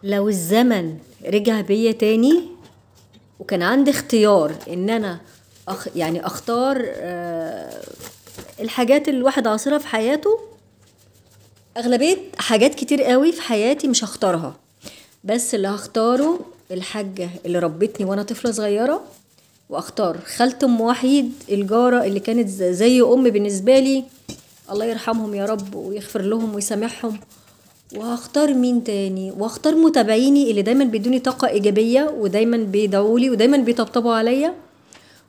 لو الزمن رجع بيا تاني وكان عندي اختيار ان انا يعني اختار الحاجات اللي الواحد عاصرها في حياته. اغلبية حاجات كتير قوي في حياتي مش هختارها، بس اللي هختاره الحاجة اللي ربتني وانا طفلة صغيرة، واختار خالة ام وحيد الجارة اللي كانت زي ام بالنسبة لي. الله يرحمهم يا رب ويغفر لهم ويسامحهم. وهختار مين تاني؟ واختار متابعيني اللي دايما بيدوني طاقة ايجابية ودايما بيدعولي ودايما بيطبطبوا عليا.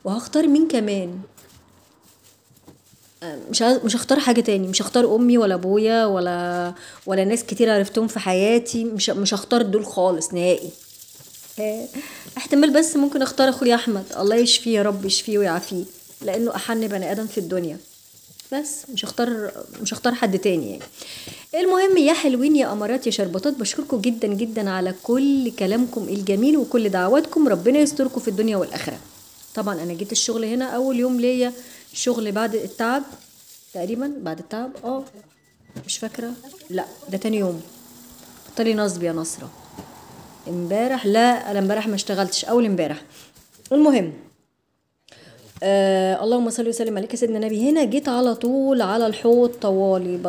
وهختار مين كمان؟ مش هختار حاجة تاني، مش هختار امي ولا ابويا ولا ناس كتير عرفتهم في حياتي. مش هختار دول خالص نهائي. احتمال بس ممكن اختار اخويا احمد، الله يشفيه يا رب، يشفيه ويعافيه، لانه احن بني ادم في الدنيا. بس مش هختار حد تاني يعني. المهم يا حلوين يا امارات يا شربطات، بشكركم جدا جدا على كل كلامكم الجميل وكل دعواتكم. ربنا يستركم في الدنيا والاخره. طبعا انا جيت الشغل هنا اول يوم ليا شغل بعد التعب، تقريبا بعد التعب، مش فاكره. لا ده تاني يوم. بطلي نصب يا نصره. امبارح، لا انا امبارح ما اشتغلتش، اول امبارح. المهم، اللهم صل وسلم عليك يا سيدنا النبي. هنا جيت على طول على الحوض طوالي،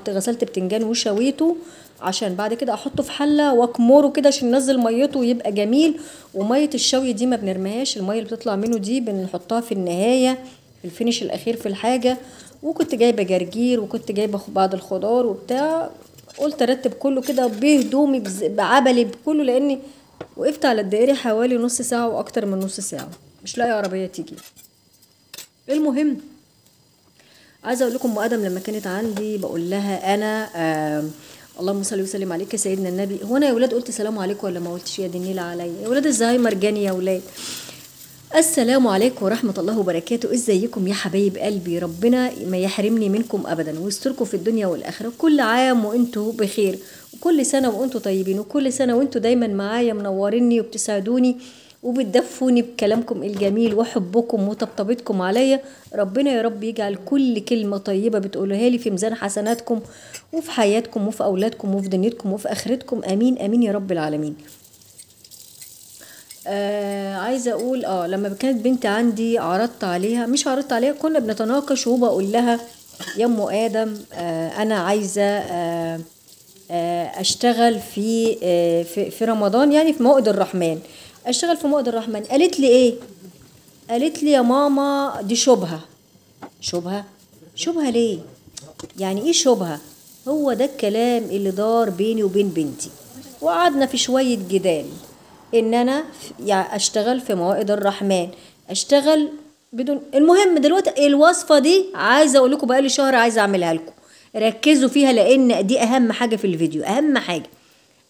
غسلت بتنجان وشويته عشان بعد كده احطه في حله واكمره كده عشان ينزل ميته ويبقى جميل. وميه الشوي دي ما بنرميهاش، الميه اللي بتطلع منه دي بنحطها في النهايه في الفينش الاخير في الحاجه. وكنت جايبه جرجير وكنت جايبه بعض الخضار وبتاع. قلت ارتب كله كده بهدومي بعبلي بكله، لاني وقفت على الدائري حوالي نص ساعه واكتر من نص ساعه مش لاقي عربيه تيجي. المهم، عايزه اقول لكم ادم لما كانت عندي بقول لها انا اللهم صل وسلم عليك يا سيدنا النبي. هو انا يا ولاد قلت سلام عليكم ولا ما قلتش؟ يا دي النيله عليا يا ولاد، الزهايمر جاني يا ولاد. السلام عليكم ورحمه الله وبركاته. ازيكم يا حبايب قلبي؟ ربنا ما يحرمني منكم ابدا ويستركم في الدنيا والاخره. كل عام وانتم بخير، وكل سنه وانتم طيبين، وكل سنه وانتم دايما معايا منوريني وبتسعدوني وبتدفوني بكلامكم الجميل وحبكم وطبطبتكم عليا. ربنا يا رب يجعل كل كلمة طيبة بتقولوها لي في ميزان حسناتكم وفي حياتكم وفي أولادكم وفي دنيتكم وفي آخرتكم. آمين آمين يا رب العالمين. عايزة أقول لما كانت بنتي عندي مش عرضت عليها، كنا بنتناقش وبقول لها يا أم آدم أنا عايزة اشتغل في رمضان، يعني في موائد الرحمن. اشتغل في موائد الرحمن. قالت لي ايه؟ قالت لي يا ماما دي شبهة. شبهة ليه؟ يعني ايه شبهة؟ هو ده الكلام اللي دار بيني وبين بنتي، وقعدنا في شوية جدال ان انا يعني اشتغل في موائد الرحمن، اشتغل بدون. المهم دلوقتي الوصفة دي عايزة اقول لكم بقالي شهر عايزة اعملها لكم، ركزوا فيها لان دي اهم حاجة في الفيديو. اهم حاجة،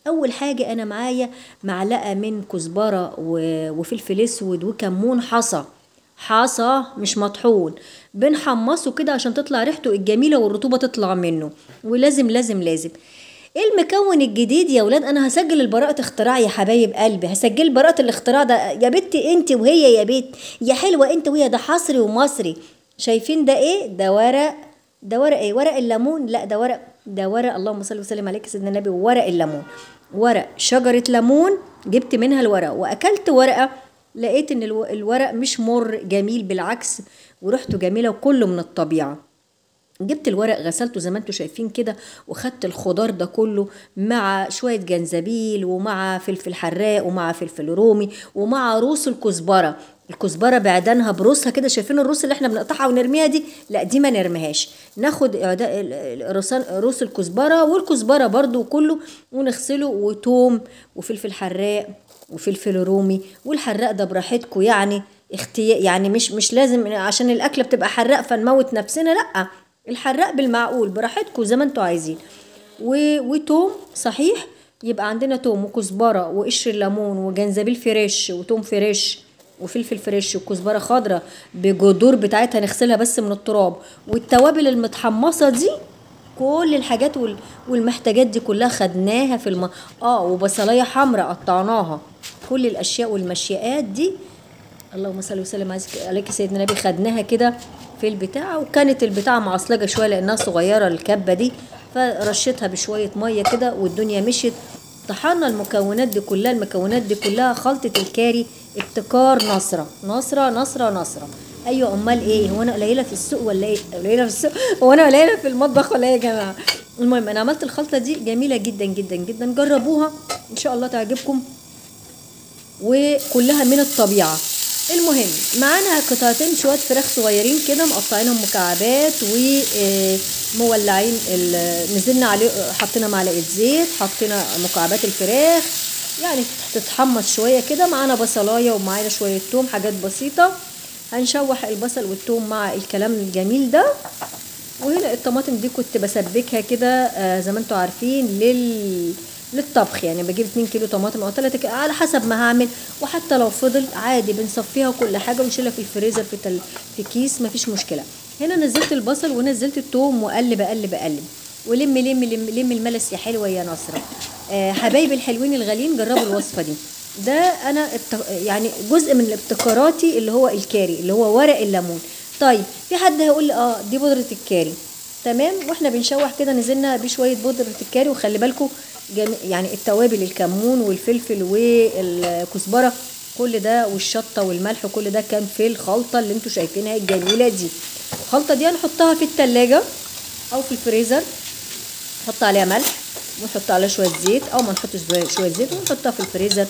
اول حاجة انا معايا معلقة من كزبرة وفلفل اسود وكمون حصى مش مطحون. بنحمصه كده عشان تطلع ريحته الجميلة والرطوبة تطلع منه. ولازم لازم لازم المكون الجديد يا ولاد، انا هسجل البراءة اختراع يا حبايب قلبي، هسجل براءة الاختراع ده يا بنتي انت وهي يا بيت يا حلوة انت وهي. ده حصري ومصري. شايفين ده ايه؟ ده ورق ايه؟ ورق الليمون؟ لا ده ورق اللهم صل وسلم عليك سيدنا النبي. ورق الليمون، ورق شجرة ليمون. جبت منها الورق واكلت ورقة، لقيت ان الورق مش مر، جميل بالعكس، وريحته جميلة وكله من الطبيعة. جبت الورق غسلته زي ما انتم شايفين كده، وخدت الخضار ده كله مع شوية جنزبيل ومع فلفل حراق ومع فلفل رومي ومع روس الكزبرة. الكزبرة بعدنها بروسها كده، شايفين الروس اللي احنا بنقطعها ونرميها دي؟ لا دي ما نرميهاش، ناخد روس الكزبرة والكزبرة برضو كله ونغسله، وتوم وفلفل حراق وفلفل رومي. والحراق ده براحتكم يعني، يعني مش لازم عشان الاكله بتبقى حراق فنموت نفسنا، لا، الحراق بالمعقول براحتكم زي ما انتوا عايزين. وتوم صحيح، يبقى عندنا توم وكزبره وقشر الليمون وجنزبيل فريش وتوم فريش وفلفل فريش وكزبره خضراء بجذور بتاعتها نغسلها بس من التراب، والتوابل المتحمصه دي. كل الحاجات والمحتاجات دي كلها خدناها في وبصلايه حمراء قطعناها. كل الاشياء والمشيئات دي اللهم صل وسلم عليك سيدنا النبي خدناها كده في البتاعه. وكانت البتاعه معصلجه شويه لانها صغيره الكبه دي، فرشتها بشويه ميه كده والدنيا مشيت. طحنا المكونات دي كلها، المكونات دي كلها خلطة الكاري ابتكار نصرة نصرة نصرة نصرة. ايوه امال ايه، هو انا قليله في السوق ولا ايه؟ قليله في السوق، هو انا قليله في المطبخ ولا ايه يا جماعه؟ المهم انا عملت الخلطه دي جميله جدا جدا جدا، جربوها ان شاء الله تعجبكم، وكلها من الطبيعه. المهم معانا قطعتين شويه فراخ صغيرين كده مقطعينهم مكعبات ومولعين، نزلنا عليه، حطينا معلقه زيت، حطينا مكعبات الفراخ يعني تتحمص شويه كده. معانا بصلايه ومعانا شويه توم، حاجات بسيطه. هنشوح البصل والثوم مع الكلام الجميل ده. وهنا الطماطم دي كنت بسبكها كده زي ما انتوا عارفين للطبخ، يعني بجيب 2 كيلو طماطم او 3 كيلو على حسب ما هعمل، وحتى لو فضل عادي بنصفيها وكل حاجه ونشيلها في الفريزر في كيس، مفيش مشكله. هنا نزلت البصل ونزلت الثوم واقلب اقلب اقلب، ولم لم لم لم الملس يا حلوه يا نصره. حبايبي الحلوين الغاليين جربوا الوصفه دي. ده انا يعني جزء من ابتكاراتي اللي هو الكاري، اللي هو ورق الليمون. طيب في حد هيقول لي دي بودره الكاري، تمام. واحنا بنشوح كده نزلنا بشويه بودره الكاري، وخلي بالكم يعني التوابل، الكمون والفلفل والكزبره كل ده والشطه والملح كل ده كان في الخلطه اللي انتوا شايفينها الجميله دي. الخلطه دي هنحطها في التلاجة او في الفريزر، نحط عليها ملح ونحط عليها شويه زيت، او ما نحطش شويه زيت، ونحطها في الفريزر.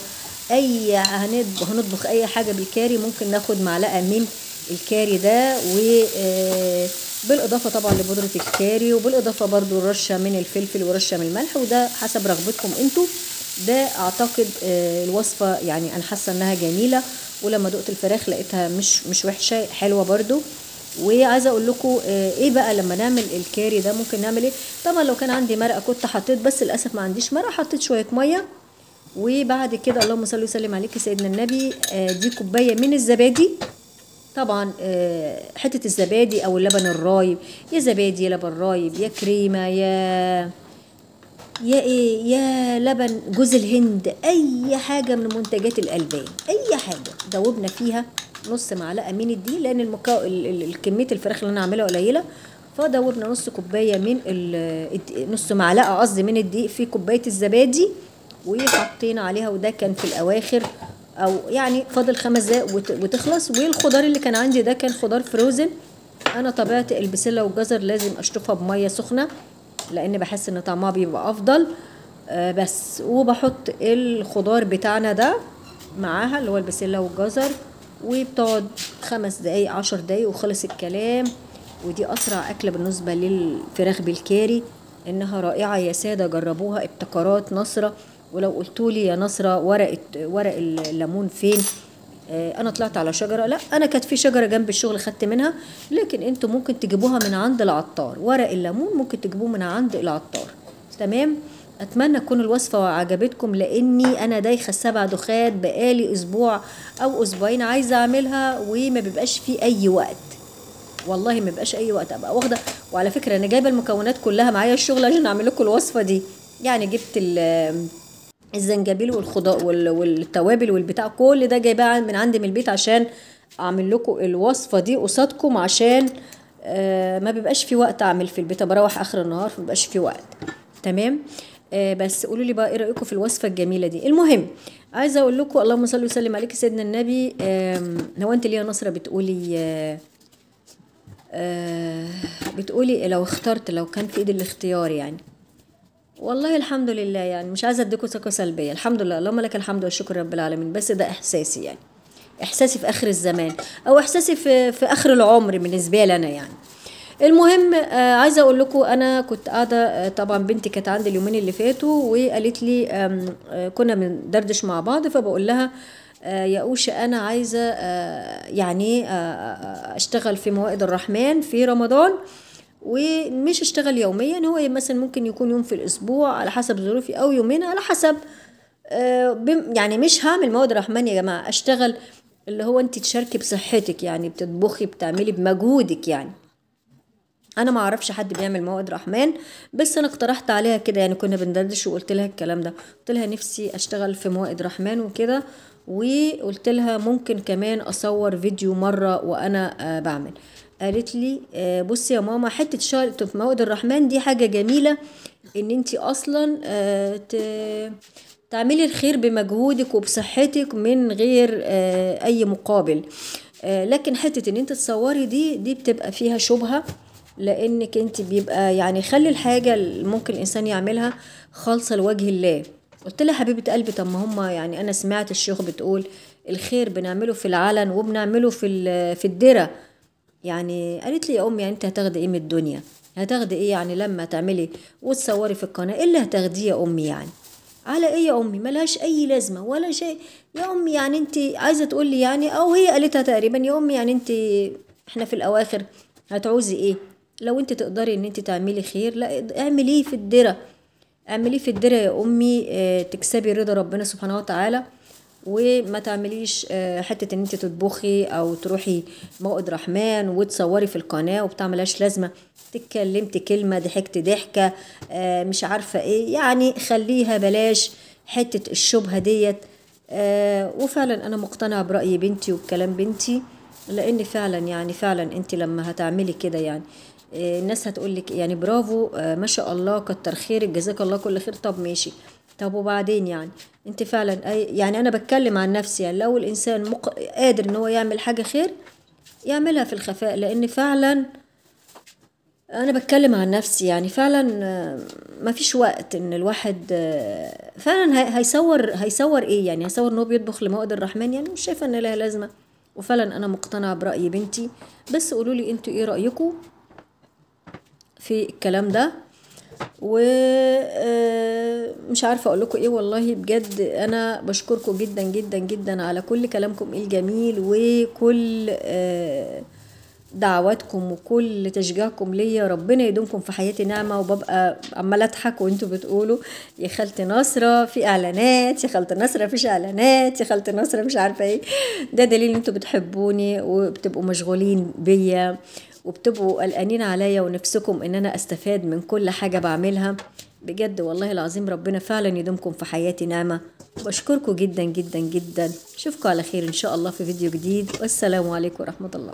هنطبخ اي حاجه بالكاري ممكن ناخد معلقه من الكاري ده، وبالاضافه طبعا لبودره الكاري، وبالاضافه برضو رشه من الفلفل ورشه من الملح، وده حسب رغبتكم انتوا. ده اعتقد الوصفه يعني انا حاسه انها جميله، ولما دقت الفراخ لقيتها مش وحشه، حلوه برضو. وعايزه اقول لكم ايه بقى لما نعمل الكاري ده ممكن نعمل ايه. طبعا لو كان عندي مرقه كنت حطيت، بس للاسف ما عنديش مرقه، حطيت شويه ميه. وبعد كده اللهم صل وسلم عليك سيدنا النبي، دي كوبايه من الزبادي. طبعا حته الزبادي او اللبن الرايب، يا زبادي يا لبن رايب يا كريمه يا ايه يا لبن جوز الهند، اي حاجه من منتجات الالبان، اي حاجه دوبنا فيها نص معلقه من الدقيق، لان كميه الفراخ اللي انا عاملها قليله، فدوبنا نص كوبايه من نص معلقه قصدي من الدقيق في كوبايه الزبادي، وحطينا عليها، وده كان في الاواخر، او يعني فاضل 5 دقايق وتخلص. والخضار اللي كان عندي ده كان خضار فروزن. انا طبيعه البسله والجزر لازم اشطفها بميه سخنه، لان بحس ان طعمها بيبقى افضل. بس وبحط الخضار بتاعنا ده معاها اللي هو البسله والجزر، وبتقعد 5 دقايق 10 دقايق وخلص الكلام. ودي اسرع اكله بالنسبه للفراخ بالكاري، انها رائعه يا ساده، جربوها، ابتكارات نصره. ولو قلتولي يا نصره ورق الليمون فين، انا طلعت على شجره، لا انا كانت في شجره جنب الشغل خدت منها، لكن انتوا ممكن تجيبوها من عند العطار، ورق الليمون ممكن تجيبوه من عند العطار، تمام. اتمنى تكون الوصفه عجبتكم، لاني انا دايخه 7 دخات بقالي اسبوع او اسبوعين عايزه اعملها، وما بيبقاش في اي وقت، والله ما بيبقاش اي وقت ابقى واخده. وعلى فكره انا جايبه المكونات كلها معايا الشغل عشان اعمل لكم الوصفه دي، يعني جبت الزنجبيل والخضار والتوابل والبتاع كل ده جايباه من عندي من البيت عشان اعمل لكم الوصفه دي قصادكم، عشان ما بيبقاش في وقت اعمل في البيت، بروح اخر النهار فما بيبقاش في وقت، تمام. بس قولوا لي بقى ايه رايكم في الوصفه الجميله دي. المهم عايزه اقول لكم اللهم صل وسلم عليك سيدنا النبي. هو انت ليه يا نصره بتقولي لو كان في ايدي الاختيار يعني. والله الحمد لله، يعني مش عايزه اديكم ثقه سلبيه، الحمد لله اللهم لك الحمد والشكر رب العالمين، بس ده احساسي، يعني احساسي في اخر الزمان، او احساسي في اخر العمر بالنسبه لي انا يعني. المهم عايزه اقول لكم انا كنت قاعده، طبعا بنتي كانت عندي اليومين اللي فاتوا وقالت لي كنا بندردش مع بعض، فبقول لها يا أوشا أنا عايزة يعني أشتغل في موائد الرحمن في رمضان، ومش اشتغل يوميا، هو مثلا ممكن يكون يوم في الاسبوع على حسب ظروفي، او يومين على حسب يعني مش هعمل مواد رحمن يا جماعه، اشتغل اللي هو انت تشاركي بصحتك، يعني بتطبخي بتعملي بمجهودك يعني. انا ما اعرفش حد بيعمل مواد رحمن، بس انا اقترحت عليها كده، يعني كنا بندردش وقلت لها الكلام ده، قلت لها نفسي اشتغل في موائد رحمن وكده، وقلت لها ممكن كمان اصور فيديو مره وانا بعمل. قالت لي بصي يا ماما، حته شغل في موائد الرحمن دي حاجه جميله، ان انت اصلا تعملي الخير بمجهودك وبصحتك من غير اي مقابل. لكن حتة ان انت تصوري دي بتبقى فيها شبهة، لانك انت بيبقى يعني خلي الحاجة اللي ممكن الانسان يعملها خالصة لوجه الله. قلت لها حبيبة قلبي طب ما هما يعني انا سمعت الشيخ بتقول الخير بنعمله في العلن وبنعمله في الدرة. يعني قالت لي يا امي يعني انت هتاخدي ايه من الدنيا؟ هتاخدي ايه يعني لما تعملي وتصوري في القناة؟ ايه اللي هتاخديه يا امي يعني؟ على ايه يا امي؟ ملهاش اي لازمة ولا شيء يا امي. يعني انت عايزة تقولي يعني، او هي قالتها تقريبا، يا امي يعني انت احنا في الاواخر هتعوزي ايه؟ لو انت تقدري ان انت تعملي خير لا اعمليه في الدرة، اعمليه في الدرة يا امي. تكسبي رضا ربنا سبحانه وتعالى، وما تعمليش حتة ان انت تطبخي او تروحي موقد رحمن وتصوري في القناة وبتعملهاش لازمة. تتكلمت كلمة ضحكت ضحكة مش عارفة ايه يعني، خليها بلاش حتة الشبهة ديت. وفعلا انا مقتنعة برأي بنتي وبكلام بنتي، لان فعلا يعني فعلا انت لما هتعملي كده يعني الناس هتقولك يعني برافو ما شاء الله كتر خيرك جزاك الله كل خير. طب ماشي، طب وبعدين يعني انت فعلا يعني انا بتكلم عن نفسي، يعني لو الانسان قادر ان هو يعمل حاجة خير يعملها في الخفاء، لان فعلا انا بتكلم عن نفسي يعني فعلا ما فيش وقت ان الواحد فعلا هيصور ايه يعني؟ هيصور ان هو بيطبخ لموائد الرحمن؟ يعني مش شايفه ان لها لازمه. وفعلا انا مقتنعه براي بنتي. بس قولوا لي انتوا ايه رايكم في الكلام ده؟ ومش عارفه اقول لكم ايه والله. بجد انا بشكركم جدا جدا جدا على كل كلامكم الجميل وكل دعواتكم وكل تشجيعكم ليا. ربنا يدومكم في حياتي نعمه. وببقى عماله اضحك وانتوا بتقولوا يا خالتي نصره في اعلانات، يا خالتي نصره مفيش اعلانات، يا خالتي نصره مش عارفه ايه. ده دليل ان انتوا بتحبوني وبتبقوا مشغولين بيا وبتبقوا قلقانين عليا ونفسكم ان انا استفاد من كل حاجه بعملها. بجد والله العظيم ربنا فعلا يدومكم في حياتي نعمه. بشكركم جدا جدا جدا. اشوفكم على خير ان شاء الله في فيديو جديد، والسلام عليكم ورحمه الله.